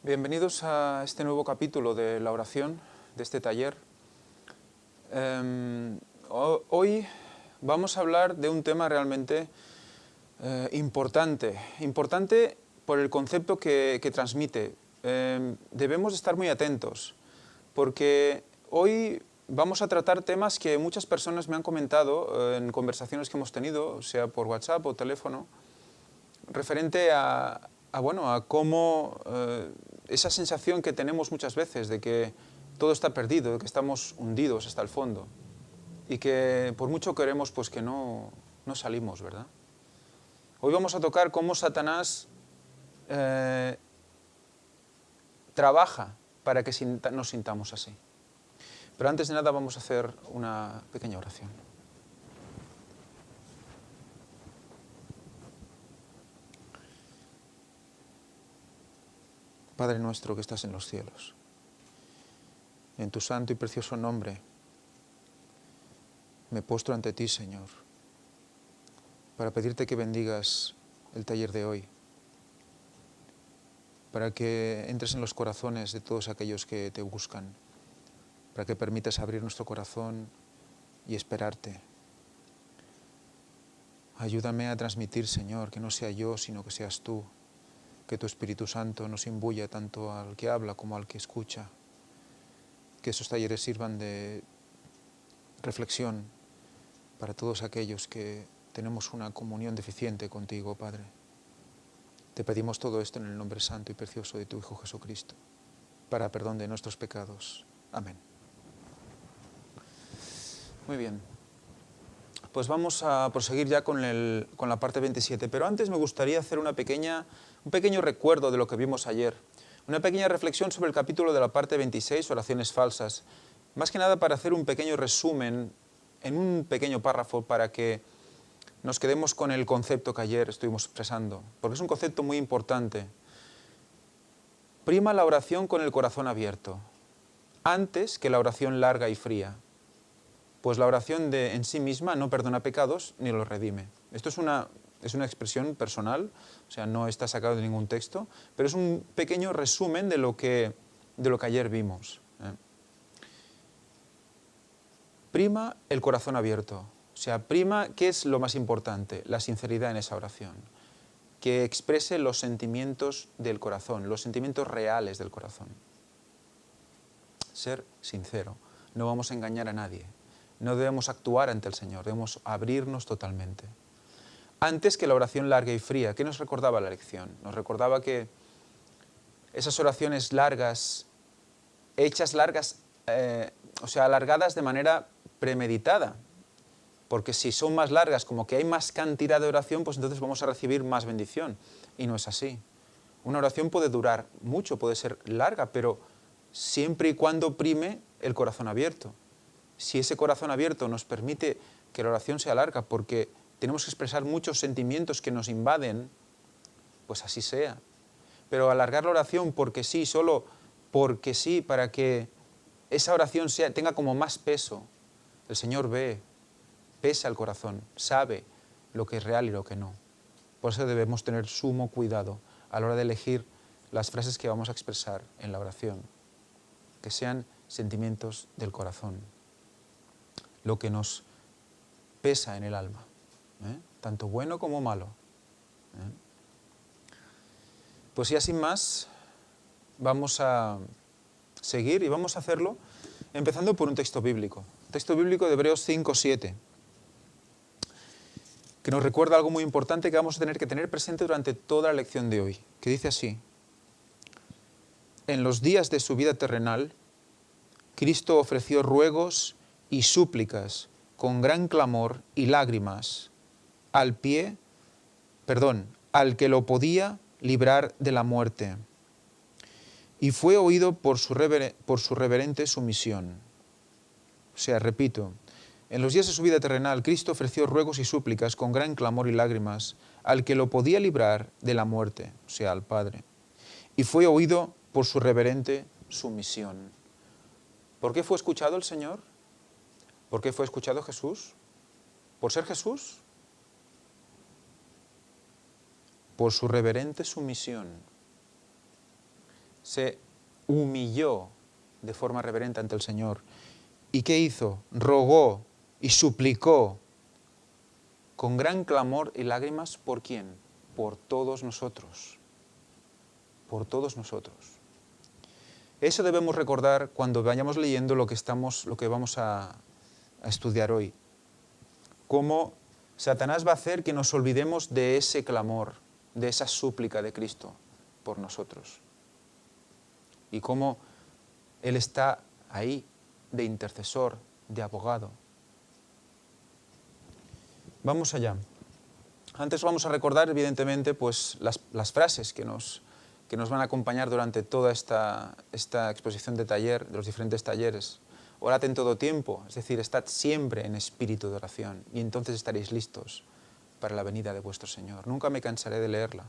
Bienvenidos a este nuevo capítulo de la oración, de este taller. Hoy vamos a hablar de un tema realmente importante por el concepto que transmite. Debemos estar muy atentos, porque hoy vamos a tratar temas que muchas personas me han comentado en conversaciones que hemos tenido, sea por WhatsApp o teléfono, referente a cómo esa sensación que tenemos muchas veces de que todo está perdido, de que estamos hundidos hasta el fondo y que por mucho queremos, pues que no salimos, ¿verdad? Hoy vamos a tocar cómo Satanás trabaja para que nos sintamos así. Pero antes de nada vamos a hacer una pequeña oración. Padre nuestro que estás en los cielos, en tu santo y precioso nombre me postro ante ti, Señor, para pedirte que bendigas el taller de hoy, para que entres en los corazones de todos aquellos que te buscan, para que permitas abrir nuestro corazón y esperarte. Ayúdame a transmitir, Señor, que no sea yo, sino que seas tú, que tu Espíritu Santo nos imbuya tanto al que habla como al que escucha, que esos talleres sirvan de reflexión para todos aquellos que tenemos una comunión deficiente contigo, Padre. Te pedimos todo esto en el nombre santo y precioso de tu Hijo Jesucristo, para perdón de nuestros pecados. Amén. Muy bien. Pues vamos a proseguir ya con la parte 27, pero antes me gustaría hacer un pequeño recuerdo de lo que vimos ayer, una pequeña reflexión sobre el capítulo de la parte 26, oraciones falsas, más que nada para hacer un pequeño resumen en un pequeño párrafo para que nos quedemos con el concepto que ayer estuvimos expresando, porque es un concepto muy importante. Prima la oración con el corazón abierto, antes que la oración larga y fría. Pues la oración en sí misma no perdona pecados ni los redime. Esto es una expresión personal, o sea, no está sacado de ningún texto, pero es un pequeño resumen de lo que ayer vimos. Prima el corazón abierto, o sea, prima, ¿qué es lo más importante? La sinceridad en esa oración, que exprese los sentimientos del corazón, los sentimientos reales del corazón. Ser sincero, no vamos a engañar a nadie. No debemos actuar ante el Señor, debemos abrirnos totalmente. Antes que la oración larga y fría, ¿qué nos recordaba la lección? Nos recordaba que esas oraciones largas, hechas largas, alargadas de manera premeditada, porque si son más largas, como que hay más cantidad de oración, pues entonces vamos a recibir más bendición. Y no es así. Una oración puede durar mucho, puede ser larga, pero siempre y cuando prime el corazón abierto. Si ese corazón abierto nos permite que la oración sea larga porque tenemos que expresar muchos sentimientos que nos invaden, pues así sea. Pero alargar la oración porque sí, solo porque sí, para que esa oración tenga como más peso. El Señor pesa el corazón, sabe lo que es real y lo que no. Por eso debemos tener sumo cuidado a la hora de elegir las frases que vamos a expresar en la oración, que sean sentimientos del corazón, lo que nos pesa en el alma, tanto bueno como malo. Pues ya sin más, vamos a seguir y vamos a hacerlo empezando por un texto bíblico de Hebreos 5:7, que nos recuerda algo muy importante que vamos a tener que tener presente durante toda la lección de hoy, que dice así: en los días de su vida terrenal, Cristo ofreció ruegos y súplicas con gran clamor y lágrimas al que lo podía librar de la muerte, y fue oído por su reverente sumisión. O sea, repito, en los días de su vida terrenal, Cristo ofreció ruegos y súplicas con gran clamor y lágrimas al que lo podía librar de la muerte, o sea, al Padre, y fue oído por su reverente sumisión. ¿Por qué fue escuchado el Señor? ¿Por qué fue escuchado Jesús? ¿Por ser Jesús? Por su reverente sumisión. se humilló de forma reverente ante el Señor. ¿Y qué hizo? Rogó y suplicó con gran clamor y lágrimas, ¿por quién? Por todos nosotros. Por todos nosotros. Eso debemos recordar cuando vayamos leyendo lo que vamos a estudiar hoy. Cómo Satanás va a hacer que nos olvidemos de ese clamor, de esa súplica de Cristo por nosotros. Y cómo Él está ahí de intercesor, de abogado. Vamos allá. Antes vamos a recordar, evidentemente, pues, las frases que nos van a acompañar durante toda esta exposición de taller, de los diferentes talleres. Orad en todo tiempo, es decir, estad siempre en espíritu de oración y entonces estaréis listos para la venida de vuestro Señor. Nunca me cansaré de leerla.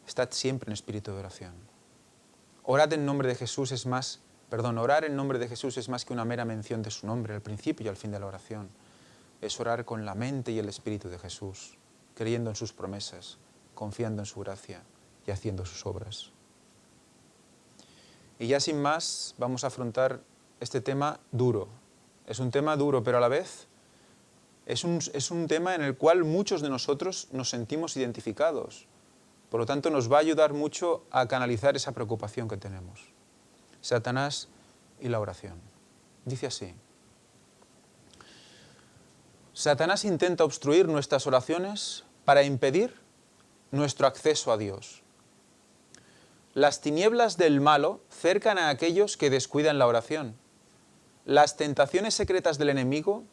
Estad siempre en espíritu de oración. Orar en nombre de Jesús es más que una mera mención de su nombre al principio y al fin de la oración. Es orar con la mente y el espíritu de Jesús, creyendo en sus promesas, confiando en su gracia y haciendo sus obras. Y ya sin más, vamos a afrontar este tema duro. Es un tema duro, pero a la vez es un tema en el cual muchos de nosotros nos sentimos identificados. Por lo tanto, nos va a ayudar mucho a canalizar esa preocupación que tenemos. Satanás y la oración. Dice así: Satanás intenta obstruir nuestras oraciones para impedir nuestro acceso a Dios. Las tinieblas del malo cercan a aquellos que descuidan la oración. Las tentaciones secretas del enemigo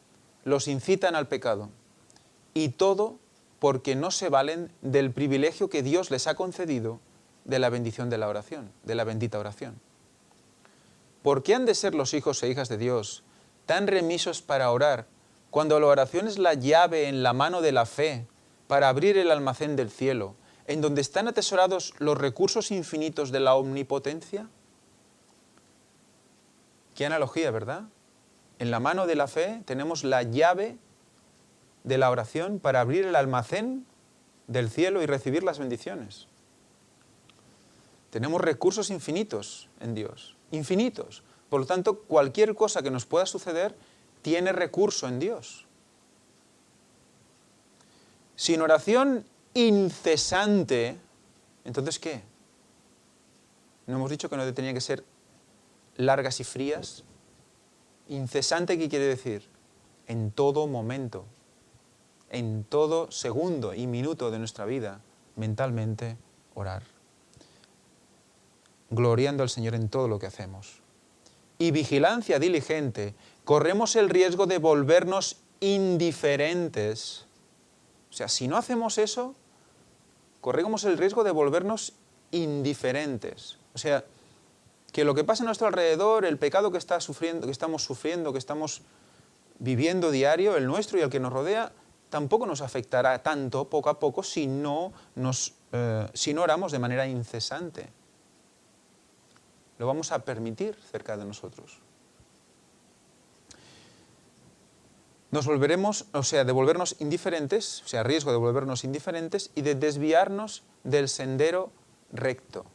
los incitan al pecado. Y todo porque no se valen del privilegio que Dios les ha concedido de la bendición de la oración, de la bendita oración. ¿Por qué han de ser los hijos e hijas de Dios tan remisos para orar, cuando la oración es la llave en la mano de la fe para abrir el almacén del cielo, en donde están atesorados los recursos infinitos de la omnipotencia? Qué analogía, ¿verdad? En la mano de la fe tenemos la llave de la oración para abrir el almacén del cielo y recibir las bendiciones. Tenemos recursos infinitos en Dios, infinitos. Por lo tanto, cualquier cosa que nos pueda suceder tiene recurso en Dios. Sin oración incesante, ¿entonces qué? ¿No hemos dicho que no tenían que ser largas y frías? Incesante, ¿qué quiere decir? En todo momento, en todo segundo y minuto de nuestra vida, mentalmente orar. Gloriando al Señor en todo lo que hacemos. Y vigilancia diligente, corremos el riesgo de volvernos indiferentes. O sea, si no hacemos eso, corremos el riesgo de volvernos indiferentes. O sea, que lo que pasa a nuestro alrededor, el pecado que estamos sufriendo, que estamos viviendo diario, el nuestro y el que nos rodea, tampoco nos afectará tanto, poco a poco, si no oramos de manera incesante. Lo vamos a permitir cerca de nosotros. Nos volveremos, de volvernos indiferentes, riesgo de volvernos indiferentes y de desviarnos del sendero recto.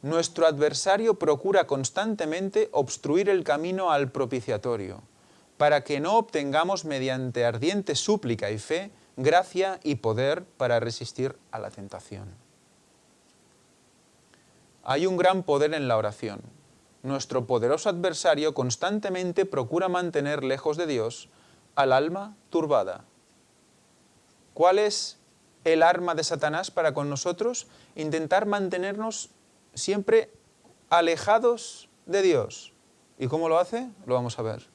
Nuestro adversario procura constantemente obstruir el camino al propiciatorio, para que no obtengamos mediante ardiente súplica y fe, gracia y poder para resistir a la tentación. Hay un gran poder en la oración. Nuestro poderoso adversario constantemente procura mantener lejos de Dios al alma turbada. ¿Cuál es el arma de Satanás para con nosotros? Intentar mantenernos siempre alejados de Dios. ¿Y cómo lo hace? Lo vamos a ver.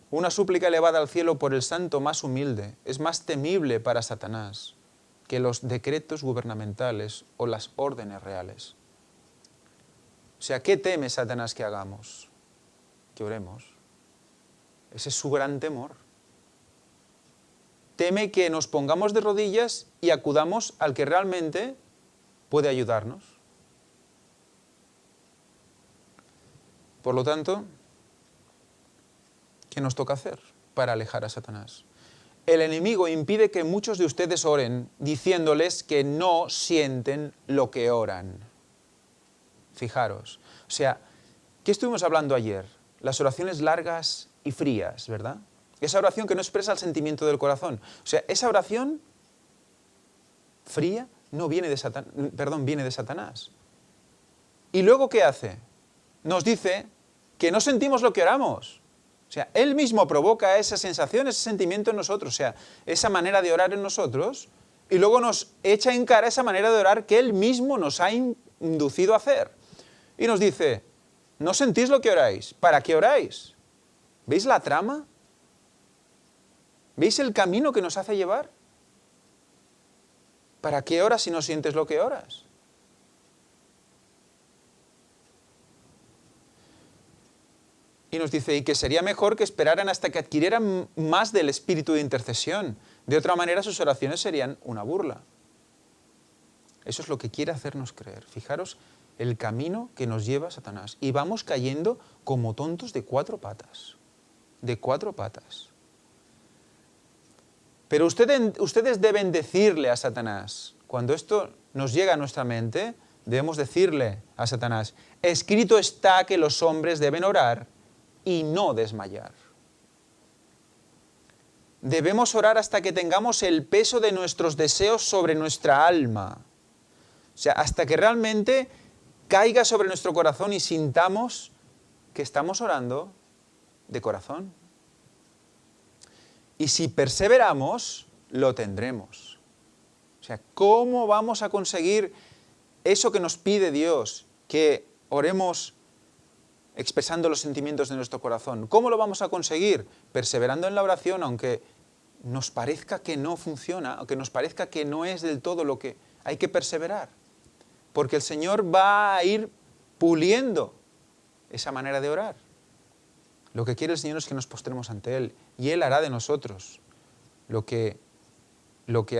Una súplica elevada al cielo por el santo más humilde es más temible para Satanás que los decretos gubernamentales o las órdenes reales. O sea, ¿qué teme Satanás que hagamos? Que oremos. Ese es su gran temor. Teme que nos pongamos de rodillas y acudamos al que realmente puede ayudarnos. Por lo tanto, ¿qué nos toca hacer para alejar a Satanás? el enemigo impide que muchos de ustedes oren diciéndoles que no sienten lo que oran. Fijaros. O sea, ¿qué estuvimos hablando ayer? Las oraciones largas y frías, ¿verdad? Esa oración que no expresa el sentimiento del corazón. O sea, esa oración fría no viene de viene de Satanás. ¿Y luego qué hace? Nos dice que no sentimos lo que oramos. O sea, él mismo provoca esa sensación, ese sentimiento en nosotros, o sea, esa manera de orar en nosotros, y luego nos echa en cara esa manera de orar que él mismo nos ha inducido a hacer. Y nos dice, ¿no sentís lo que oráis? ¿Para qué oráis? ¿Veis la trama? ¿Veis el camino que nos hace llevar? ¿Para qué oras si no sientes lo que oras? Y nos dice, y que sería mejor que esperaran hasta que adquirieran más del espíritu de intercesión. De otra manera sus oraciones serían una burla. Eso es lo que quiere hacernos creer. Fijaros el camino que nos lleva Satanás. Y vamos cayendo como tontos de cuatro patas. De cuatro patas. Pero ustedes deben decirle a Satanás, cuando esto nos llega a nuestra mente, debemos decirle a Satanás, escrito está que los hombres deben orar y no desmayar. Debemos orar hasta que tengamos el peso de nuestros deseos sobre nuestra alma. O sea, hasta que realmente caiga sobre nuestro corazón y sintamos que estamos orando de corazón. Y si perseveramos, lo tendremos. O sea, ¿cómo vamos a conseguir eso que nos pide Dios? Que oremos expresando los sentimientos de nuestro corazón. ¿Cómo lo vamos a conseguir? Perseverando en la oración, aunque nos parezca que no funciona, aunque nos parezca que no es del todo lo que hay que perseverar. Porque el Señor va a ir puliendo esa manera de orar. Lo que quiere el Señor es que nos postremos ante Él, y Él hará de nosotros lo que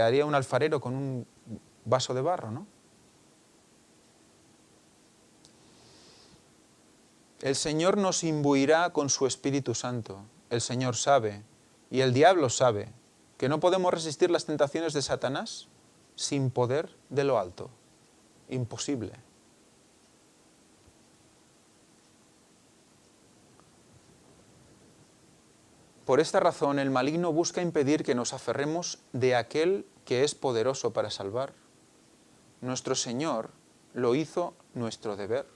haría un alfarero con un vaso de barro, ¿no? El Señor nos imbuirá con su Espíritu Santo. El Señor sabe, y el diablo sabe, que no podemos resistir las tentaciones de Satanás sin poder de lo alto. Imposible. Por esta razón, el maligno busca impedir que nos aferremos de aquel que es poderoso para salvar. Nuestro Señor lo hizo nuestro deber,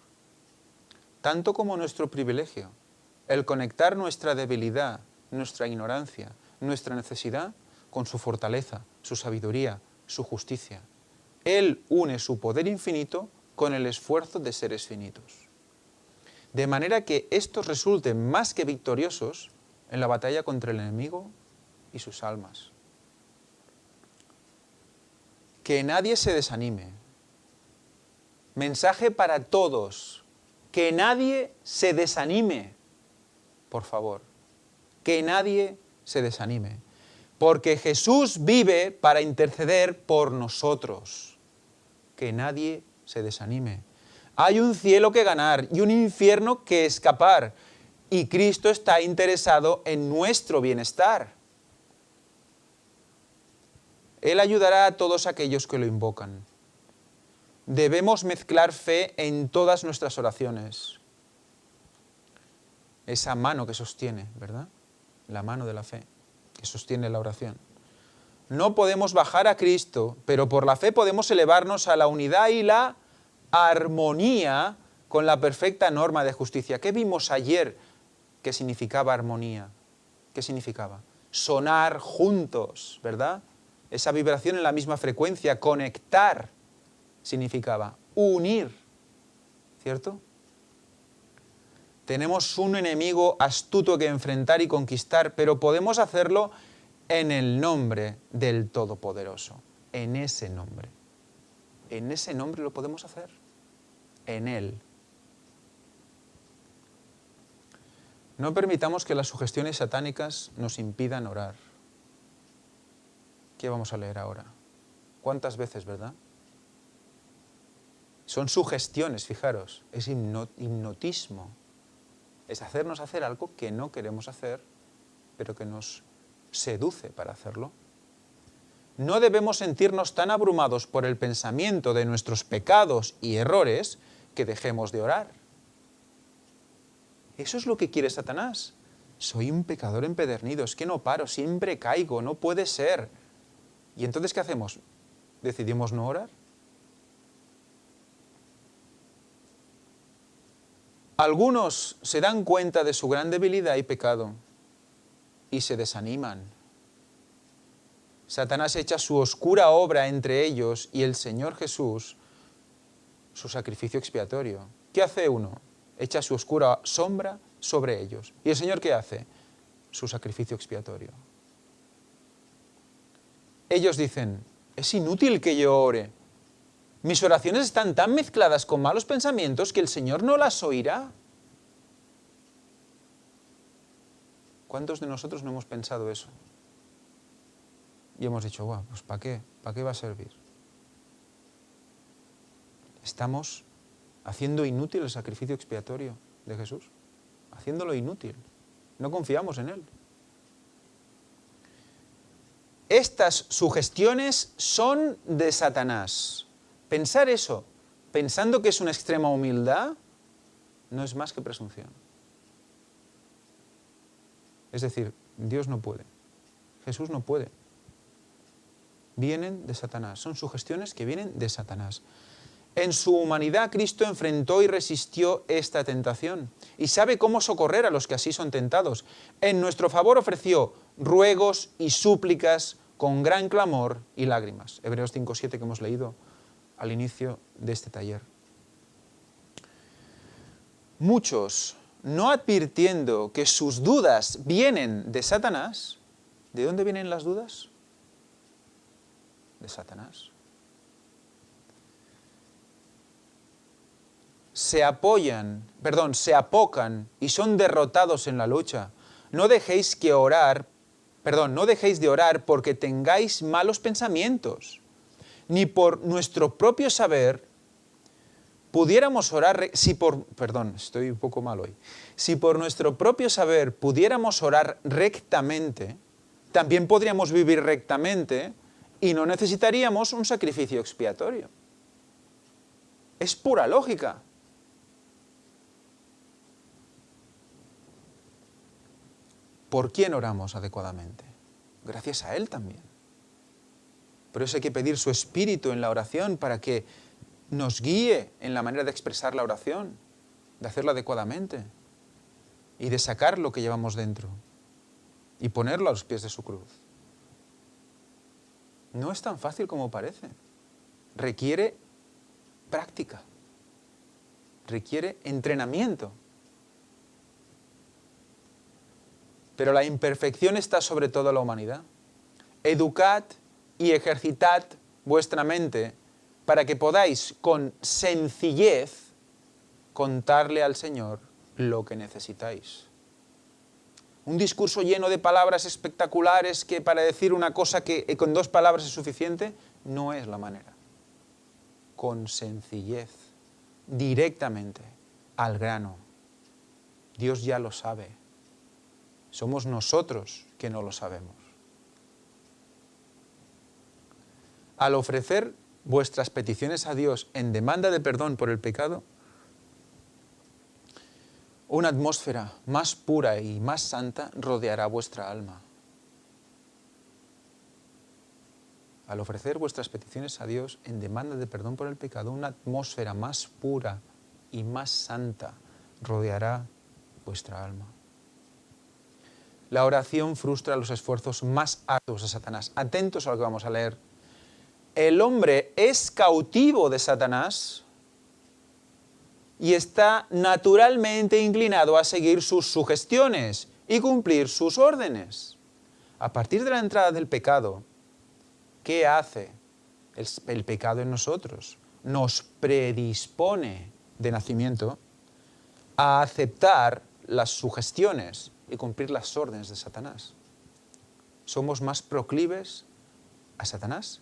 tanto como nuestro privilegio, el conectar nuestra debilidad, nuestra ignorancia, nuestra necesidad con su fortaleza, su sabiduría, su justicia. Él une su poder infinito con el esfuerzo de seres finitos. De manera que estos resulten más que victoriosos en la batalla contra el enemigo y sus almas. Que nadie se desanime. Mensaje para todos. Que nadie se desanime, por favor. Que nadie se desanime. Porque Jesús vive para interceder por nosotros. Que nadie se desanime. Hay un cielo que ganar y un infierno que escapar. Y Cristo está interesado en nuestro bienestar. Él ayudará a todos aquellos que lo invocan. Debemos mezclar fe en todas nuestras oraciones. Esa mano que sostiene, ¿verdad? La mano de la fe, que sostiene la oración. No podemos bajar a Cristo, pero por la fe podemos elevarnos a la unidad y la armonía con la perfecta norma de justicia. ¿Qué vimos ayer que significaba armonía? ¿Qué significaba? Sonar juntos, ¿verdad? Esa vibración en la misma frecuencia, conectar, significaba unir, ¿cierto? Tenemos un enemigo astuto que enfrentar y conquistar, pero podemos hacerlo en el nombre del Todopoderoso. En ese nombre. En ese nombre lo podemos hacer. En Él. No permitamos que las sugestiones satánicas nos impidan orar. ¿Qué vamos a leer ahora? ¿Cuántas veces, verdad? Son sugestiones, fijaros, es hipnotismo. Es hacernos hacer algo que no queremos hacer, pero que nos seduce para hacerlo. No debemos sentirnos tan abrumados por el pensamiento de nuestros pecados y errores que dejemos de orar. Eso es lo que quiere Satanás. Soy un pecador empedernido, es que no paro, siempre caigo, no puede ser. ¿Y entonces qué hacemos? ¿Decidimos no orar? Algunos se dan cuenta de su gran debilidad y pecado y se desaniman. Satanás echa su oscura obra entre ellos y el Señor Jesús, su sacrificio expiatorio. ¿Qué hace uno? Echa su oscura sombra sobre ellos. ¿Y el Señor qué hace? Su sacrificio expiatorio. Ellos dicen, es inútil que yo ore. Mis oraciones están tan mezcladas con malos pensamientos que el Señor no las oirá. ¿Cuántos de nosotros no hemos pensado eso? Y hemos dicho, guau, pues ¿para qué? ¿Para qué va a servir? Estamos haciendo inútil el sacrificio expiatorio de Jesús. Haciéndolo inútil. No confiamos en Él. Estas sugestiones son de Satanás. Pensar eso, pensando que es una extrema humildad, no es más que presunción. Es decir, Dios no puede. Jesús no puede. Vienen de Satanás. Son sugestiones que vienen de Satanás. En su humanidad, Cristo enfrentó y resistió esta tentación y sabe cómo socorrer a los que así son tentados. En nuestro favor ofreció ruegos y súplicas con gran clamor y lágrimas. Hebreos 5:7 que hemos leído al inicio de este taller. Muchos, no advirtiendo que sus dudas vienen de Satanás, ¿de dónde vienen las dudas? De Satanás. Se apocan y son derrotados en la lucha. No dejéis de orar porque tengáis malos pensamientos, ni por nuestro propio saber pudiéramos orar, si por nuestro propio saber pudiéramos orar rectamente, también podríamos vivir rectamente y no necesitaríamos un sacrificio expiatorio. Es pura lógica. ¿Por quién oramos adecuadamente? Gracias a Él también. Por eso hay que pedir su Espíritu en la oración para que nos guíe en la manera de expresar la oración, de hacerla adecuadamente y de sacar lo que llevamos dentro y ponerlo a los pies de su cruz. No es tan fácil como parece. Requiere práctica, requiere entrenamiento. Pero la imperfección está sobre toda la humanidad. Educad y ejercitad vuestra mente para que podáis con sencillez contarle al Señor lo que necesitáis. Un discurso lleno de palabras espectaculares que para decir una cosa que con 2 palabras es suficiente, no es la manera. Con sencillez, directamente, al grano. Dios ya lo sabe. Somos nosotros que no lo sabemos. Al ofrecer vuestras peticiones a Dios en demanda de perdón por el pecado, una atmósfera más pura y más santa rodeará vuestra alma. Al ofrecer vuestras peticiones a Dios en demanda de perdón por el pecado, una atmósfera más pura y más santa rodeará vuestra alma. La oración frustra los esfuerzos más arduos de Satanás. Atentos a lo que vamos a leer. El hombre es cautivo de Satanás y está naturalmente inclinado a seguir sus sugestiones y cumplir sus órdenes. A partir de la entrada del pecado, ¿qué hace el pecado en nosotros? Nos predispone de nacimiento a aceptar las sugestiones y cumplir las órdenes de Satanás. Somos más proclives a Satanás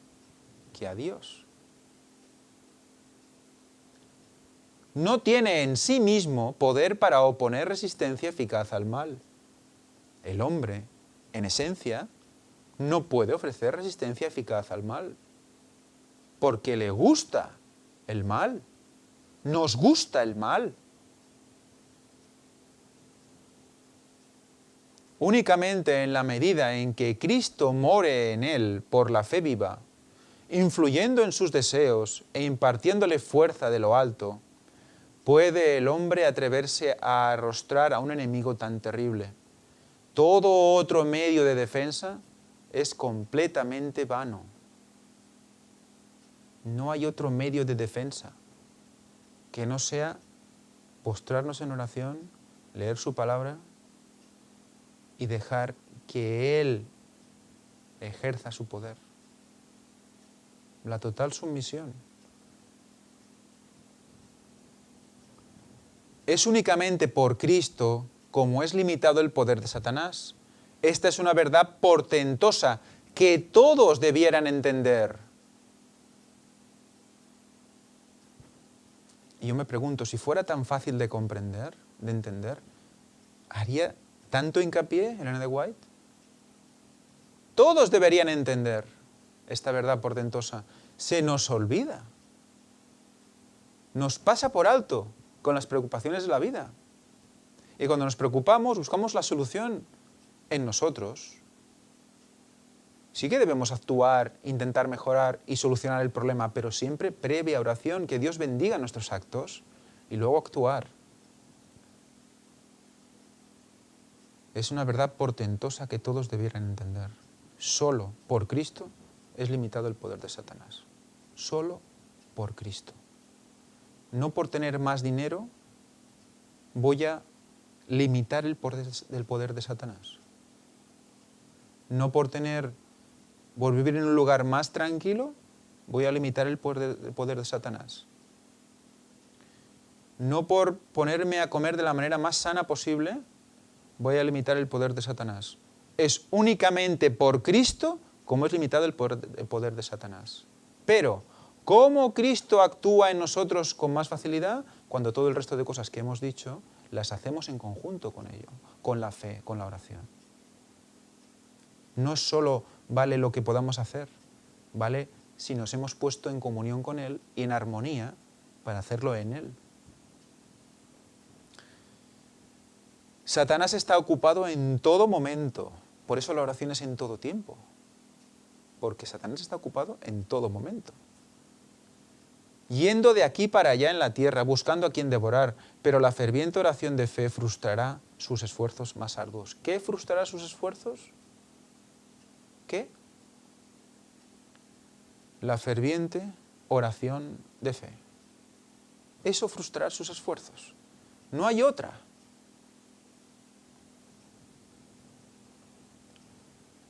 que a Dios. No tiene en sí mismo poder para oponer resistencia eficaz al mal. El hombre, en esencia, no puede ofrecer resistencia eficaz al mal, porque le gusta el mal, nos gusta el mal. Únicamente en la medida en que Cristo more en él por la fe viva, influyendo en sus deseos e impartiéndole fuerza de lo alto, puede el hombre atreverse a arrostrar a un enemigo tan terrible. Todo otro medio de defensa es completamente vano. No hay otro medio de defensa que no sea postrarnos en oración, leer su palabra y dejar que Él ejerza su poder. La total sumisión. Es únicamente por Cristo como es limitado el poder de Satanás. Esta es una verdad portentosa que todos debieran entender. Y yo me pregunto, si fuera tan fácil de comprender, de entender, ¿haría tanto hincapié Elena de White? Todos deberían entender esta verdad portentosa. Se nos olvida. Nos pasa por alto con las preocupaciones de la vida. Y cuando nos preocupamos, buscamos la solución en nosotros. Sí que debemos actuar, intentar mejorar y solucionar el problema, pero siempre previa oración, que Dios bendiga nuestros actos y luego actuar. Es una verdad portentosa que todos debieran entender. Solo por Cristo es limitado el poder de Satanás. Solo por Cristo. No por tener más dinero voy a limitar el poder de Satanás. No por vivir en un lugar más tranquilo voy a limitar el poder de Satanás. No por ponerme a comer de la manera más sana posible voy a limitar el poder de Satanás. Es únicamente por Cristo como es limitado el poder de Satanás. Pero, ¿cómo Cristo actúa en nosotros con más facilidad? Cuando todo el resto de cosas que hemos dicho las hacemos en conjunto con ello, con la fe, con la oración. No solo vale lo que podamos hacer, vale si nos hemos puesto en comunión con Él y en armonía para hacerlo en Él. Satanás está ocupado en todo momento, por eso la oración es en todo tiempo, porque Satanás está ocupado en todo momento. Yendo de aquí para allá en la tierra, buscando a quien devorar, pero la ferviente oración de fe frustrará sus esfuerzos más arduos. ¿Qué frustrará sus esfuerzos? ¿Qué? La ferviente oración de fe. Eso frustrará sus esfuerzos. No hay otra.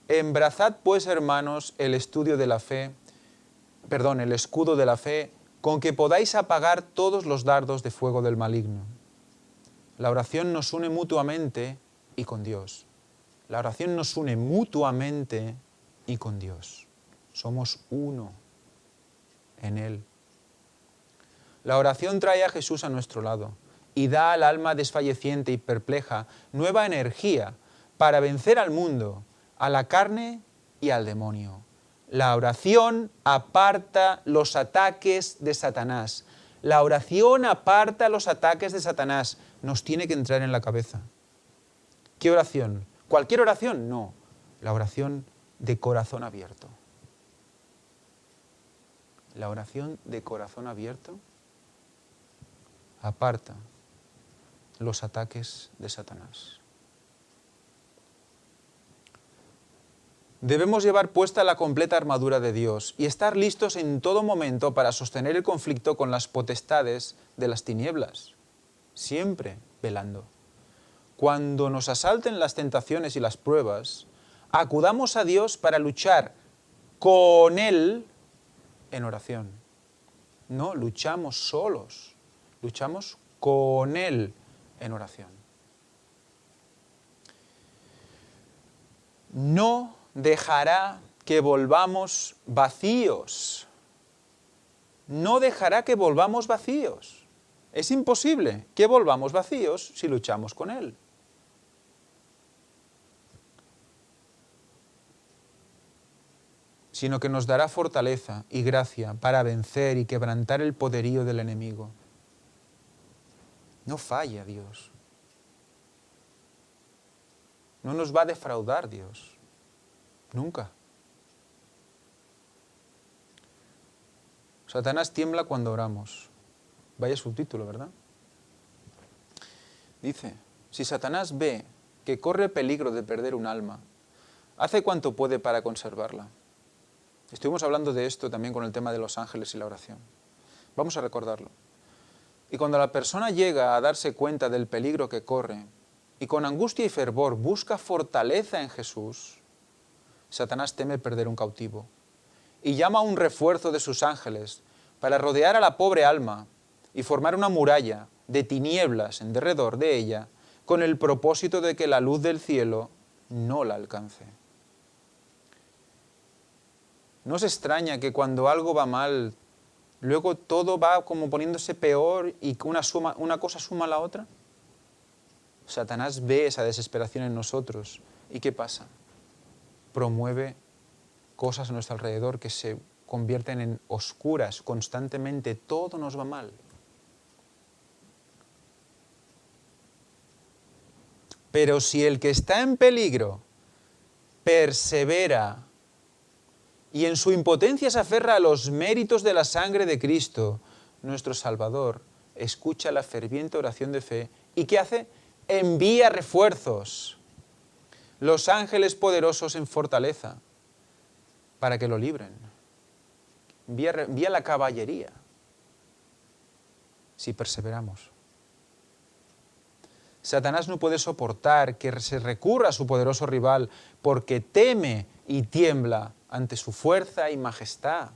Embrazad pues, hermanos, el escudo de la fe, con que podáis apagar todos los dardos de fuego del maligno. La oración nos une mutuamente y con Dios. La oración nos une mutuamente y con Dios. Somos uno en Él. La oración trae a Jesús a nuestro lado y da al alma desfalleciente y perpleja nueva energía para vencer al mundo, a la carne y al demonio. La oración aparta los ataques de Satanás. La oración aparta los ataques de Satanás. Nos tiene que entrar en la cabeza. ¿Qué oración? ¿Cualquier oración? No. La oración de corazón abierto. La oración de corazón abierto aparta los ataques de Satanás. Debemos llevar puesta la completa armadura de Dios y estar listos en todo momento para sostener el conflicto con las potestades de las tinieblas, siempre velando. Cuando nos asalten las tentaciones y las pruebas, acudamos a Dios para luchar con Él en oración. No luchamos solos, luchamos con Él en oración. No dejará que volvamos vacíos. No dejará que volvamos vacíos. Es imposible que volvamos vacíos si luchamos con Él. sino que nos dará fortaleza y gracia para vencer y quebrantar el poderío del enemigo. No falla Dios. No nos va a defraudar Dios. Nunca. Satanás tiembla cuando oramos. Vaya subtítulo, ¿verdad? Dice, si Satanás ve que corre peligro de perder un alma, hace cuanto puede para conservarla. Estuvimos hablando de esto también con el tema de los ángeles y la oración. Vamos a recordarlo. Y cuando la persona llega a darse cuenta del peligro que corre y con angustia y fervor busca fortaleza en Jesús, Satanás teme perder un cautivo y llama a un refuerzo de sus ángeles para rodear a la pobre alma y formar una muralla de tinieblas en derredor de ella con el propósito de que la luz del cielo no la alcance. ¿No os extraña que cuando algo va mal, luego todo va como poniéndose peor y una cosa suma a la otra? Satanás ve esa desesperación en nosotros. ¿Y qué pasa? Promueve cosas a nuestro alrededor que se convierten en oscuras constantemente. Todo nos va mal. Pero si el que está en peligro persevera y en su impotencia se aferra a los méritos de la sangre de Cristo, nuestro Salvador, escucha la ferviente oración de fe y ¿qué hace? Envía refuerzos, los ángeles poderosos en fortaleza, para que lo libren. Envía la caballería, si perseveramos. Satanás no puede soportar que se recurra a su poderoso rival porque teme y tiembla ante su fuerza y majestad.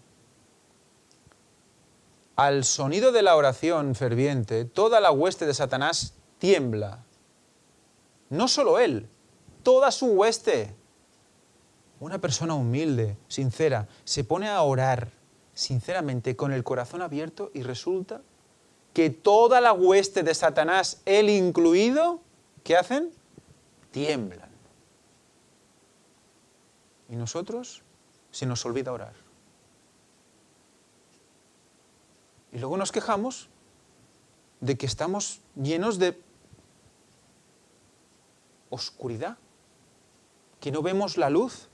Al sonido de la oración ferviente, toda la hueste de Satanás tiembla. No solo él, toda su hueste. Una persona humilde, sincera, se pone a orar sinceramente con el corazón abierto y resulta que toda la hueste de Satanás, él incluido, ¿qué hacen? Tiemblan. Y nosotros se nos olvida orar. Y luego nos quejamos de que estamos llenos de oscuridad, que no vemos la luz.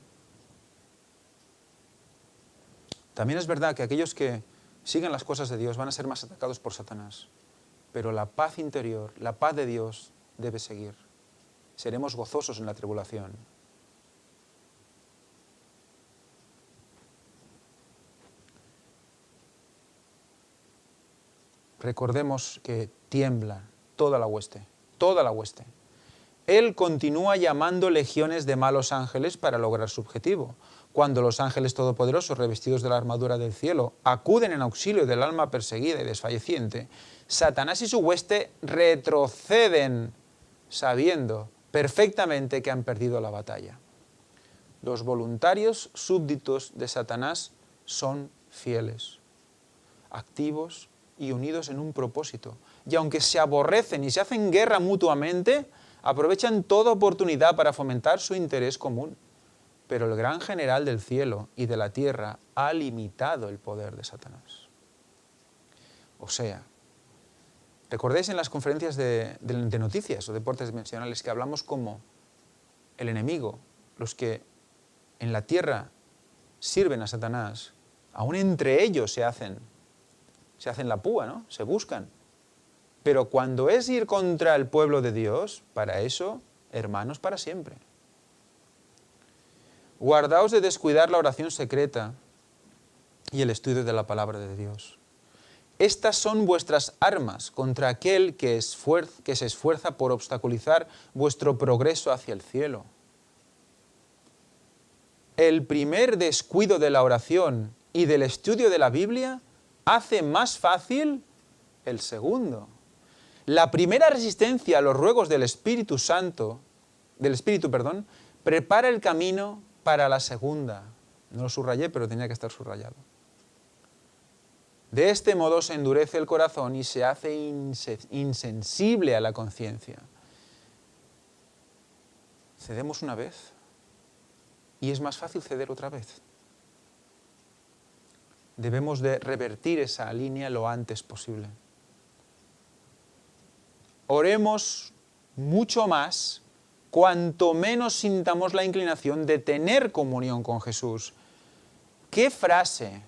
También es verdad que aquellos que siguen las cosas de Dios van a ser más atacados por Satanás, pero la paz interior, la paz de Dios debe seguir. Seremos gozosos en la tribulación. Recordemos que tiembla toda la hueste, toda la hueste. Él continúa llamando legiones de malos ángeles para lograr su objetivo. Cuando los ángeles todopoderosos, revestidos de la armadura del cielo, acuden en auxilio del alma perseguida y desfalleciente, Satanás y su hueste retroceden sabiendo perfectamente que han perdido la batalla. Los voluntarios súbditos de Satanás son fieles, activos y unidos en un propósito. Y aunque se aborrecen y se hacen guerra mutuamente, aprovechan toda oportunidad para fomentar su interés común. Pero el gran general del cielo y de la tierra ha limitado el poder de Satanás. O sea, ¿recordáis en las conferencias de noticias o deportes dimensionales que hablamos como el enemigo, los que en la tierra sirven a Satanás, aún entre ellos se hacen la púa, ¿no? Se buscan. Pero cuando es ir contra el pueblo de Dios, para eso, hermanos para siempre. Guardaos de descuidar la oración secreta y el estudio de la palabra de Dios. Estas son vuestras armas contra aquel que se esfuerza por obstaculizar vuestro progreso hacia el cielo. El primer descuido de la oración y del estudio de la Biblia hace más fácil el segundo. La primera resistencia a los ruegos del Espíritu, prepara el camino para la segunda. No lo subrayé, pero tenía que estar subrayado. De este modo se endurece el corazón y se hace insensible a la conciencia. Cedemos una vez y es más fácil ceder otra vez. debemos de revertir esa línea lo antes posible. Oremos mucho más cuanto menos sintamos la inclinación de tener comunión con Jesús. ¿Qué frase?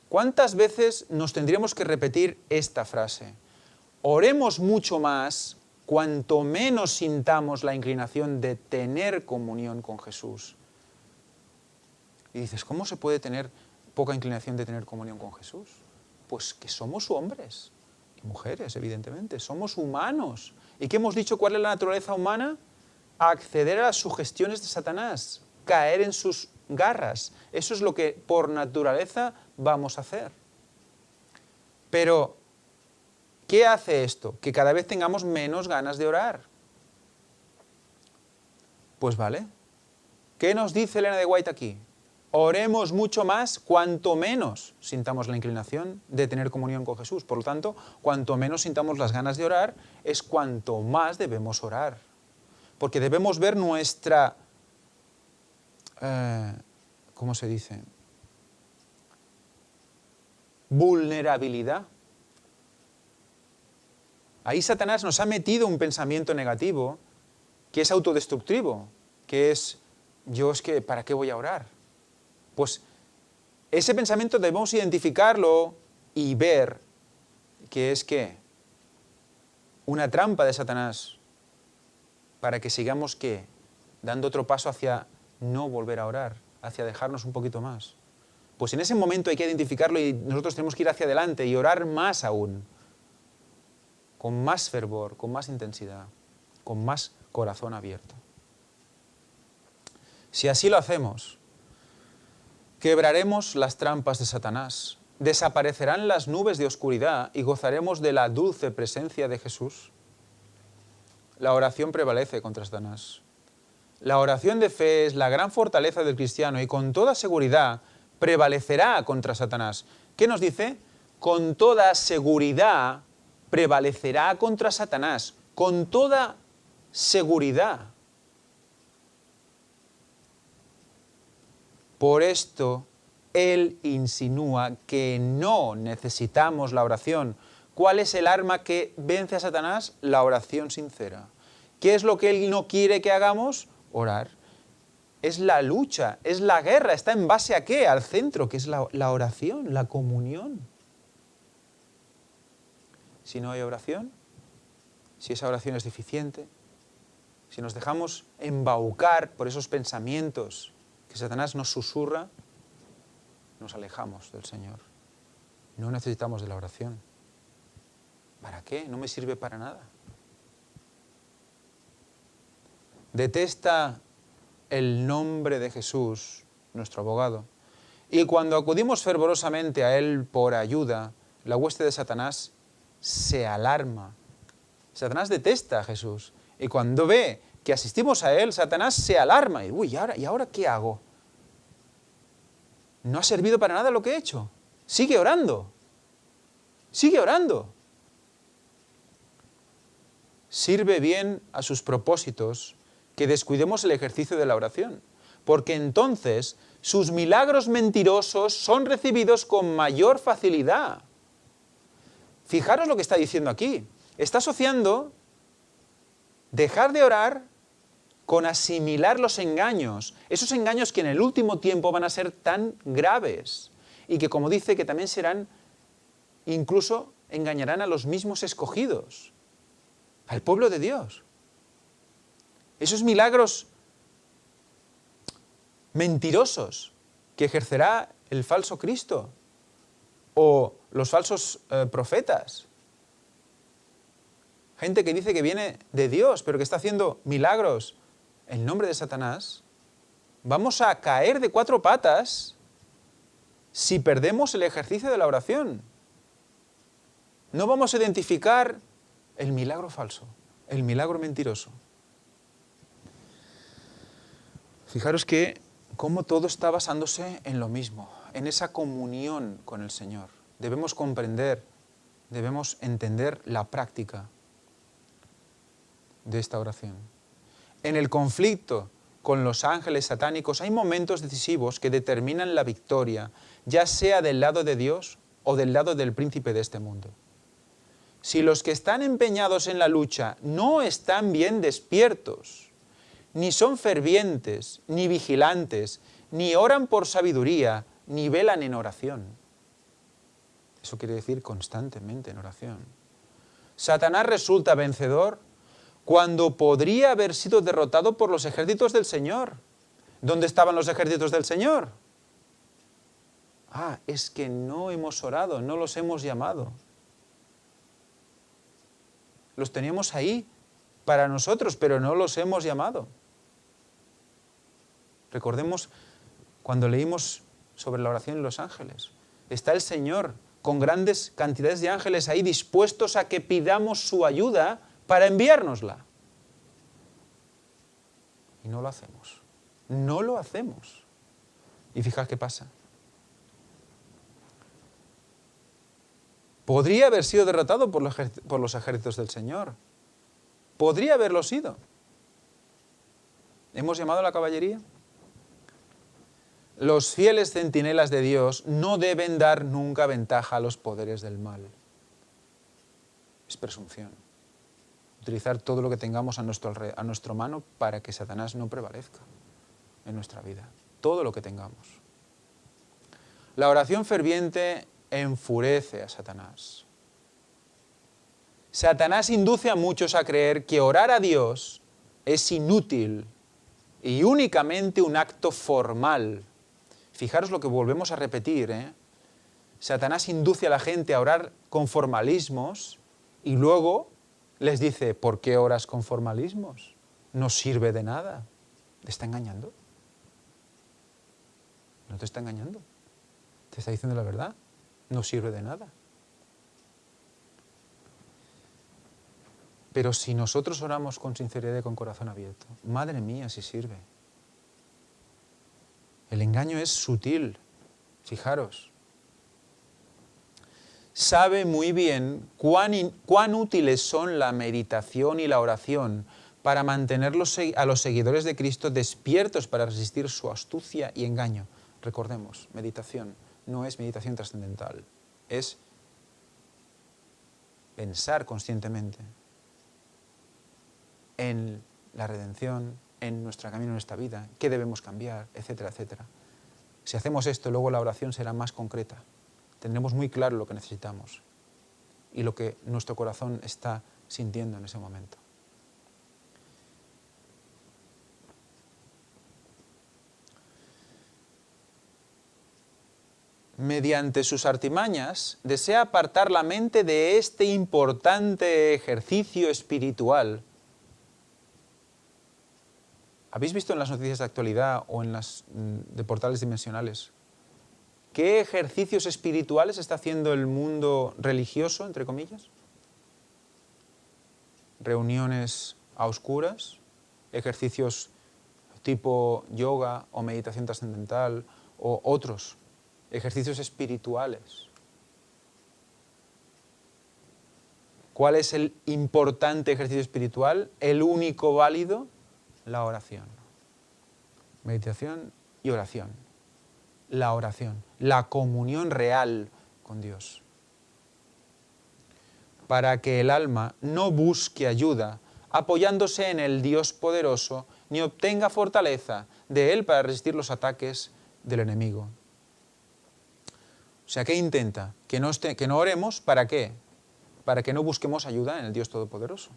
¿Cuántas veces nos tendríamos que repetir esta frase? Oremos mucho más cuanto menos sintamos la inclinación de tener comunión con Jesús. Y dices, ¿cómo se puede tener poca inclinación de tener comunión con Jesús? Pues que somos hombres y mujeres, evidentemente, somos humanos. ¿Y qué hemos dicho? ¿Cuál es la naturaleza humana? Acceder a las sugestiones de Satanás, caer en sus garras. Eso es lo que por naturaleza vamos a hacer. Pero ¿qué hace esto? Que cada vez tengamos menos ganas de orar. Pues vale. ¿Qué nos dice Elena de White aquí? Oremos mucho más cuanto menos sintamos la inclinación de tener comunión con Jesús. Por lo tanto, cuanto menos sintamos las ganas de orar, es cuanto más debemos orar. Porque debemos ver nuestra, ¿cómo se dice? Vulnerabilidad. Ahí Satanás nos ha metido un pensamiento negativo que es autodestructivo, que es, yo es que, ¿para qué voy a orar? Pues ese pensamiento debemos identificarlo y ver que es que una trampa de Satanás para que sigamos ¿qué? Dando otro paso hacia no volver a orar, hacia dejarnos un poquito más. Pues en ese momento hay que identificarlo y nosotros tenemos que ir hacia adelante y orar más aún, con más fervor, con más intensidad, con más corazón abierto. Si así lo hacemos, quebraremos las trampas de Satanás, desaparecerán las nubes de oscuridad y gozaremos de la dulce presencia de Jesús. La oración prevalece contra Satanás. La oración de fe es la gran fortaleza del cristiano y con toda seguridad prevalecerá contra Satanás. ¿Qué nos dice? Con toda seguridad prevalecerá contra Satanás. Con toda seguridad. Por esto, él insinúa que no necesitamos la oración. ¿Cuál es el arma que vence a Satanás? La oración sincera. ¿Qué es lo que él no quiere que hagamos? Orar. Es la lucha, es la guerra. ¿Está en base a qué? Al centro, que es la oración, la comunión. Si no hay oración, si esa oración es deficiente, si nos dejamos embaucar por esos pensamientos que Satanás nos susurra, nos alejamos del Señor. No necesitamos de la oración. ¿Para qué? No me sirve para nada. Detesta el nombre de Jesús, nuestro abogado. Y cuando acudimos fervorosamente a Él por ayuda, la hueste de Satanás se alarma. Satanás detesta a Jesús. Y cuando ve que asistimos a Él, Satanás se alarma. Y, uy, ¿y ahora qué hago? No ha servido para nada lo que he hecho. Sigue orando. Sigue orando. Sirve bien a sus propósitos que descuidemos el ejercicio de la oración, porque entonces sus milagros mentirosos son recibidos con mayor facilidad. Fijaros lo que está diciendo aquí. Está asociando dejar de orar con asimilar los engaños, esos engaños que en el último tiempo van a ser tan graves y que, como dice, que también serán, incluso engañarán a los mismos escogidos, al pueblo de Dios. Esos milagros mentirosos que ejercerá el falso Cristo o los falsos profetas. Gente que dice que viene de Dios, pero que está haciendo milagros en nombre de Satanás. Vamos a caer de cuatro patas si perdemos el ejercicio de la oración. No vamos a identificar el milagro falso, el milagro mentiroso. Fijaros que cómo todo está basándose en lo mismo, en esa comunión con el Señor. Debemos comprender, debemos entender la práctica de esta oración. En el conflicto con los ángeles satánicos, hay momentos decisivos que determinan la victoria, ya sea del lado de Dios o del lado del príncipe de este mundo. Si los que están empeñados en la lucha no están bien despiertos, ni son fervientes, ni vigilantes, ni oran por sabiduría, ni velan en oración. Eso quiere decir constantemente en oración. Satanás resulta vencedor cuando podría haber sido derrotado por los ejércitos del Señor. ¿Dónde estaban los ejércitos del Señor? Ah, es que no hemos orado, no los hemos llamado. Los teníamos ahí para nosotros, pero no los hemos llamado. Recordemos cuando leímos sobre la oración de los ángeles. Está el Señor con grandes cantidades de ángeles ahí dispuestos a que pidamos su ayuda para enviárnosla. Y no lo hacemos. No lo hacemos. Y fijaos qué pasa. Podría haber sido derrotado por los ejércitos del Señor. Podría haberlo sido. ¿Hemos llamado a la caballería? Los fieles centinelas de Dios no deben dar nunca ventaja a los poderes del mal. Es presunción. Utilizar todo lo que tengamos a nuestra mano para que Satanás no prevalezca en nuestra vida. Todo lo que tengamos. La oración ferviente enfurece a Satanás. Satanás induce a muchos a creer que orar a Dios es inútil y únicamente un acto formal. Fijaros lo que volvemos a repetir, ¿eh? Satanás induce a la gente a orar con formalismos y luego les dice, ¿por qué oras con formalismos? No sirve de nada. ¿Te está engañando? ¿No te está engañando? ¿Te está diciendo la verdad? No sirve de nada. Pero si nosotros oramos con sinceridad y con corazón abierto, madre mía, si sirve. El engaño es sutil, fijaros. Sabe muy bien cuán útiles son la meditación y la oración para mantener a los seguidores de Cristo despiertos para resistir su astucia y engaño. Recordemos, meditación no es meditación trascendental, es pensar conscientemente en la redención, en nuestro camino, en esta vida, qué debemos cambiar, etcétera, etcétera. Si hacemos esto, luego la oración será más concreta. Tendremos muy claro lo que necesitamos y lo que nuestro corazón está sintiendo en ese momento. Mediante sus artimañas, desea apartar la mente de este importante ejercicio espiritual. ¿Habéis visto en las noticias de actualidad o en las de portales dimensionales qué ejercicios espirituales está haciendo el mundo religioso, entre comillas? Reuniones a oscuras, ejercicios tipo yoga o meditación trascendental o otros ejercicios espirituales. ¿Cuál es el importante ejercicio espiritual? El único válido, la oración. Meditación y oración. La oración, la comunión real con Dios. Para que el alma no busque ayuda apoyándose en el Dios poderoso, ni obtenga fortaleza de Él para resistir los ataques del enemigo. O sea, ¿qué intenta? Que no oremos, ¿para qué? Para que no busquemos ayuda en el Dios Todopoderoso.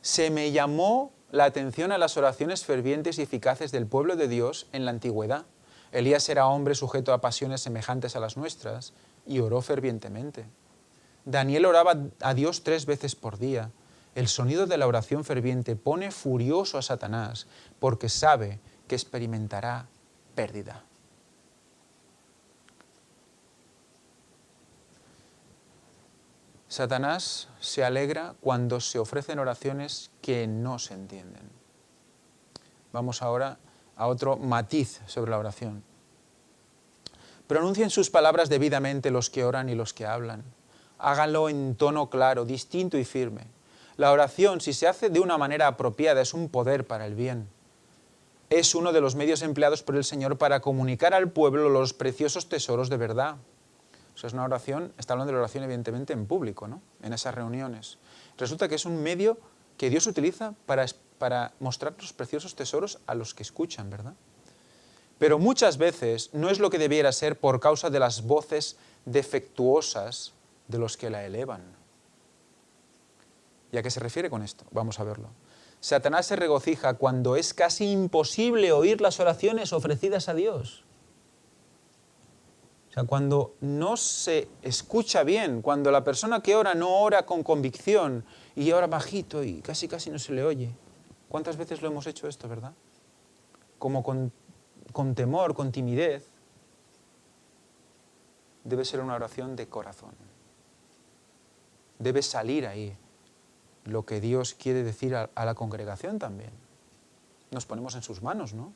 Se me llamó la atención a las oraciones fervientes y eficaces del pueblo de Dios en la antigüedad. Elías era hombre sujeto a pasiones semejantes a las nuestras y oró fervientemente. Daniel oraba a Dios 3 veces por día. El sonido de la oración ferviente pone furioso a Satanás porque sabe que experimentará pérdida. Satanás se alegra cuando se ofrecen oraciones que no se entienden. Vamos ahora a otro matiz sobre la oración. Pronuncien sus palabras debidamente los que oran y los que hablan. Háganlo en tono claro, distinto y firme. La oración, si se hace de una manera apropiada, es un poder para el bien. Es uno de los medios empleados por el Señor para comunicar al pueblo los preciosos tesoros de verdad. O sea, es una oración, está hablando de la oración evidentemente en público, ¿no? En esas reuniones. Resulta que es un medio que Dios utiliza para mostrar los preciosos tesoros a los que escuchan, ¿verdad? Pero muchas veces no es lo que debiera ser por causa de las voces defectuosas de los que la elevan. ¿Y a qué se refiere con esto? Vamos a verlo. Satanás se regocija cuando es casi imposible oír las oraciones ofrecidas a Dios. O sea, cuando no se escucha bien, cuando la persona que ora no ora con convicción y ora bajito y casi no se le oye. ¿Cuántas veces lo hemos hecho esto, verdad? Como con temor, con timidez. Debe ser una oración de corazón. Debe salir ahí lo que Dios quiere decir a la congregación también. Nos ponemos en sus manos, ¿no?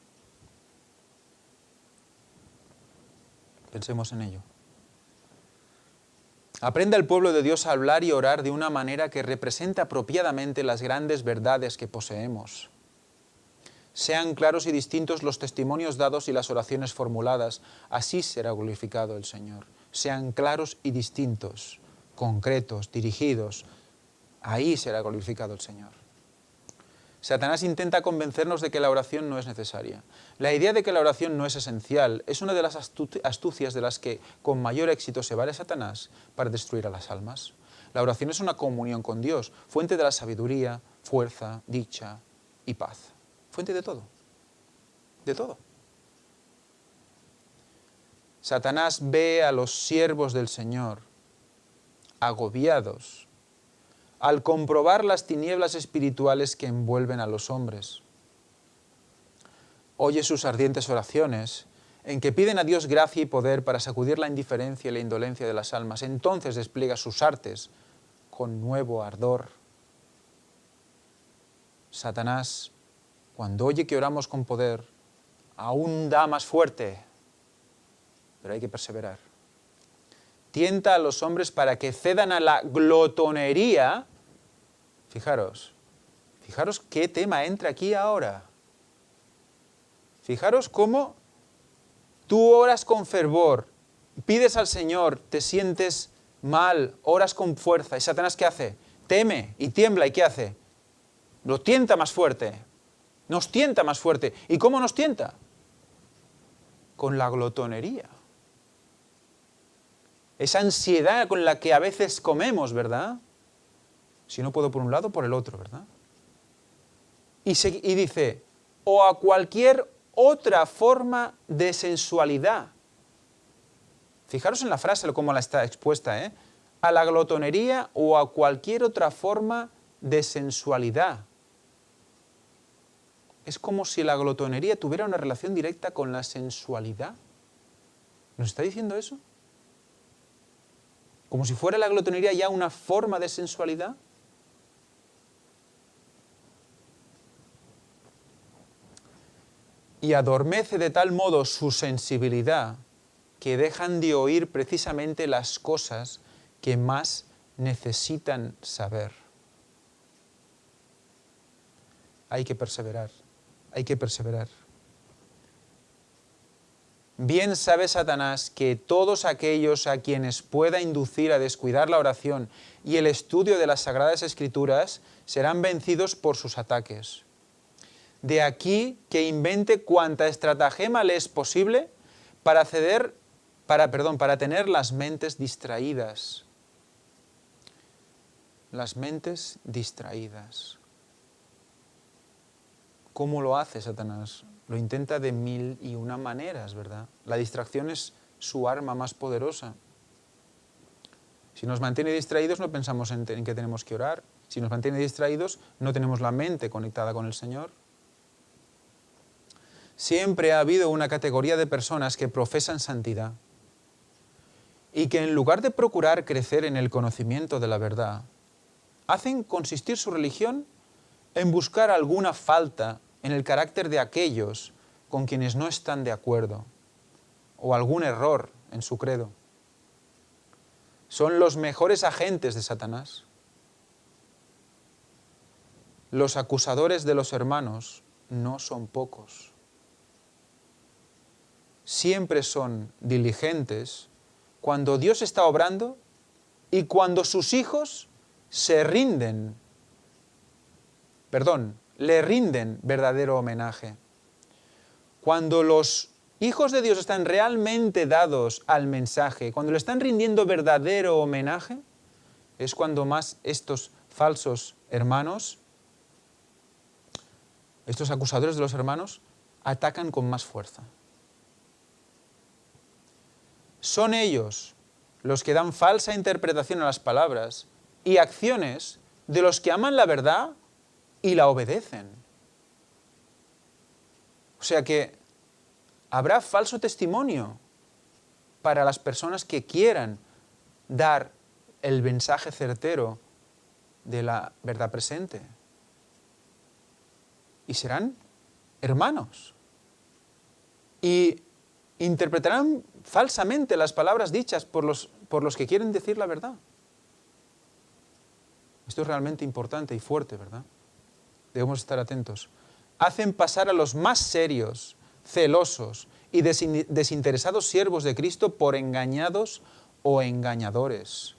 Pensemos en ello. Aprenda el pueblo de Dios a hablar y orar de una manera que represente apropiadamente las grandes verdades que poseemos. Sean claros y distintos los testimonios dados y las oraciones formuladas, así será glorificado el Señor. Sean claros y distintos, concretos, dirigidos, ahí será glorificado el Señor. Satanás intenta convencernos de que la oración no es necesaria. La idea de que la oración no es esencial es una de las astucias de las que con mayor éxito se vale Satanás para destruir a las almas. La oración es una comunión con Dios, fuente de la sabiduría, fuerza, dicha y paz. Fuente de todo. De todo. Satanás ve a los siervos del Señor agobiados al comprobar las tinieblas espirituales que envuelven a los hombres. Oye sus ardientes oraciones, en que piden a Dios gracia y poder para sacudir la indiferencia y la indolencia de las almas. Entonces despliega sus artes con nuevo ardor. Satanás, cuando oye que oramos con poder, aún da más fuerte, pero hay que perseverar. Tienta a los hombres para que cedan a la glotonería. Fijaros qué tema entra aquí ahora. Fijaros cómo tú oras con fervor, pides al Señor, te sientes mal, oras con fuerza. ¿Y Satanás qué hace? Teme y tiembla. ¿Y qué hace? Lo tienta más fuerte. Nos tienta más fuerte. ¿Y cómo nos tienta? Con la glotonería. Esa ansiedad con la que a veces comemos, ¿verdad? Si no puedo por un lado, por el otro, ¿verdad? Y dice, o a cualquier otra forma de sensualidad. Fijaros en la frase, cómo la está expuesta, ¿eh? A la glotonería o a cualquier otra forma de sensualidad. Es como si la glotonería tuviera una relación directa con la sensualidad. ¿Nos está diciendo eso? Como si fuera la glotonería ya una forma de sensualidad. Y adormece de tal modo su sensibilidad que dejan de oír precisamente las cosas que más necesitan saber. Hay que perseverar, hay que perseverar. Bien sabe Satanás que todos aquellos a quienes pueda inducir a descuidar la oración y el estudio de las Sagradas Escrituras serán vencidos por sus ataques. De aquí que invente cuanta estratagema le es posible para tener las mentes distraídas. Las mentes distraídas. ¿Cómo lo hace Satanás? Lo intenta de 1001 maneras, ¿verdad? La distracción es su arma más poderosa. Si nos mantiene distraídos, no pensamos en que tenemos que orar. Si nos mantiene distraídos, no tenemos la mente conectada con el Señor. Siempre ha habido una categoría de personas que profesan santidad y que en lugar de procurar crecer en el conocimiento de la verdad, hacen consistir su religión en buscar alguna falta en el carácter de aquellos con quienes no están de acuerdo, o algún error en su credo. Son los mejores agentes de Satanás. los acusadores de los hermanos no son pocos. Siempre son diligentes cuando Dios está obrando y cuando sus hijos le rinden verdadero homenaje. Cuando los hijos de Dios están realmente dados al mensaje, cuando le están rindiendo verdadero homenaje, es cuando más estos falsos hermanos, estos acusadores de los hermanos, atacan con más fuerza. Son ellos los que dan falsa interpretación a las palabras y acciones de los que aman la verdad y la obedecen. O sea que habrá falso testimonio para las personas que quieran dar el mensaje certero de la verdad presente. Y serán hermanos. Y interpretarán falsamente las palabras dichas por los que quieren decir la verdad. Esto es realmente importante y fuerte, ¿verdad? Debemos estar atentos. Hacen pasar a los más serios, celosos y desinteresados siervos de Cristo por engañados o engañadores.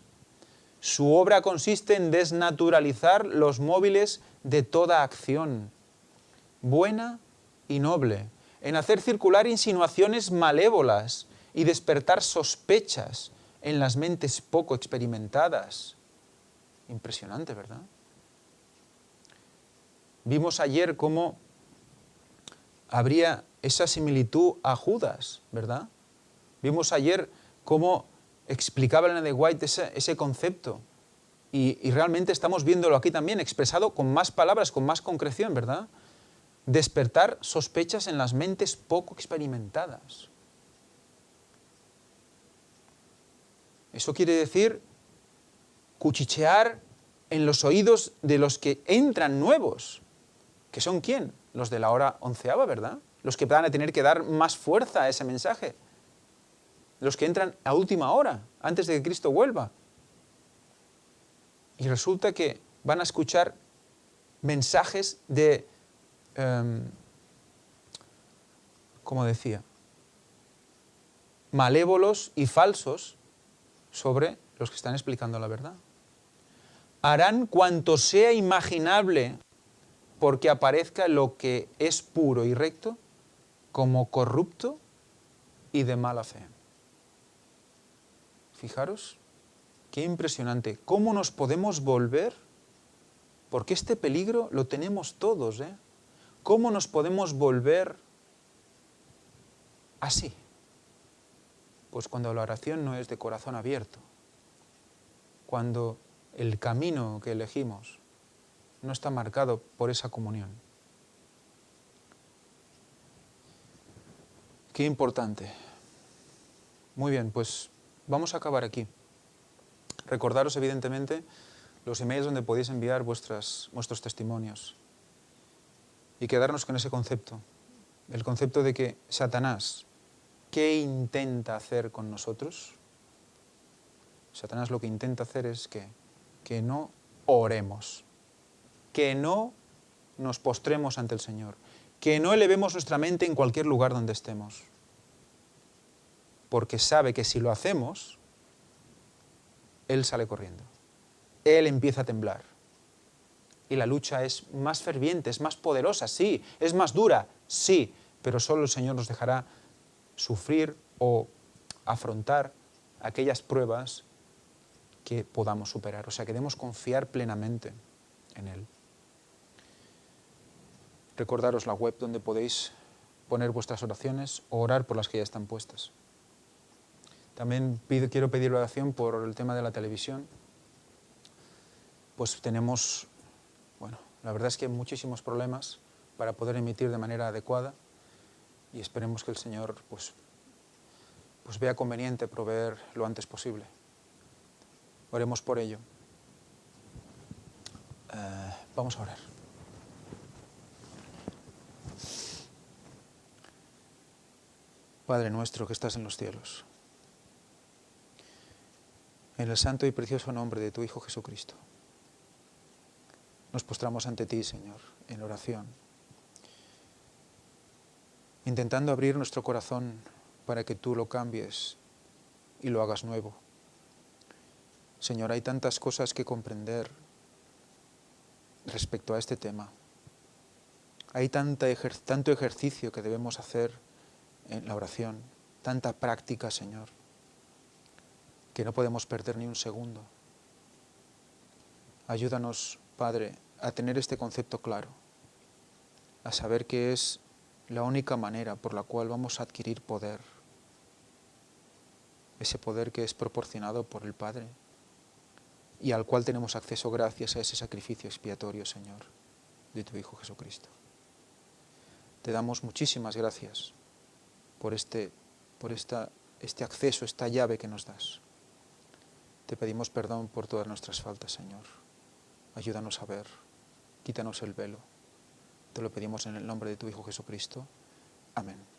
Su obra consiste en desnaturalizar los móviles de toda acción buena y noble, en hacer circular insinuaciones malévolas y despertar sospechas en las mentes poco experimentadas. Impresionante, ¿verdad? Vimos ayer cómo habría esa similitud a Judas, ¿verdad? Vimos ayer cómo explicaba Elena de White ese concepto. Y realmente estamos viéndolo aquí también, expresado con más palabras, con más concreción, ¿verdad? Despertar sospechas en las mentes poco experimentadas. Eso quiere decir cuchichear en los oídos de los que entran nuevos. ¿Que son quién? Los de la hora 11ª, ¿verdad? Los que van a tener que dar más fuerza a ese mensaje. Los que entran a última hora, antes de que Cristo vuelva. Y resulta que van a escuchar mensajes de, como decía, malévolos y falsos sobre los que están explicando la verdad. Harán cuanto sea imaginable porque aparezca lo que es puro y recto como corrupto y de mala fe. Fijaros, qué impresionante. ¿Cómo nos podemos volver? Porque este peligro lo tenemos todos, ¿eh? ¿Cómo nos podemos volver así? Pues cuando la oración no es de corazón abierto. Cuando el camino que elegimos no está marcado por esa comunión. Qué importante. Muy bien, pues vamos a acabar aquí. Recordaros, evidentemente, los emails donde podéis enviar vuestros testimonios. Y quedarnos con ese concepto. El concepto de que Satanás, ¿qué intenta hacer con nosotros? Satanás lo que intenta hacer es que no oremos, que no nos postremos ante el Señor, que no elevemos nuestra mente en cualquier lugar donde estemos. Porque sabe que si lo hacemos, Él sale corriendo. Él empieza a temblar. Y la lucha es más ferviente, es más poderosa, sí. Es más dura, sí. Pero solo el Señor nos dejará sufrir o afrontar aquellas pruebas que podamos superar. O sea, que debemos confiar plenamente en Él. Recordaros la web donde podéis poner vuestras oraciones o orar por las que ya están puestas. También quiero pedir oración por el tema de la televisión. Pues tenemos, la verdad es que hay muchísimos problemas para poder emitir de manera adecuada y esperemos que el Señor pues vea conveniente proveer lo antes posible. Oremos por ello. Vamos a orar. Padre nuestro que estás en los cielos, en el santo y precioso nombre de tu Hijo Jesucristo, Nos postramos ante ti, Señor, en oración, intentando abrir nuestro corazón para que tú lo cambies y lo hagas nuevo. Señor, hay tantas cosas que comprender respecto a este tema. Hay tanto ejercicio que debemos hacer en la oración, tanta práctica, Señor, que no podemos perder ni un segundo. Ayúdanos, Padre, a tener este concepto claro, a saber que es la única manera por la cual vamos a adquirir poder, ese poder que es proporcionado por el Padre y al cual tenemos acceso gracias a ese sacrificio expiatorio, Señor, de tu Hijo Jesucristo. Te damos muchísimas gracias por este acceso, esta llave que nos das. Te pedimos perdón por todas nuestras faltas, Señor. Ayúdanos a ver, quítanos el velo. Te lo pedimos en el nombre de tu Hijo Jesucristo. Amén.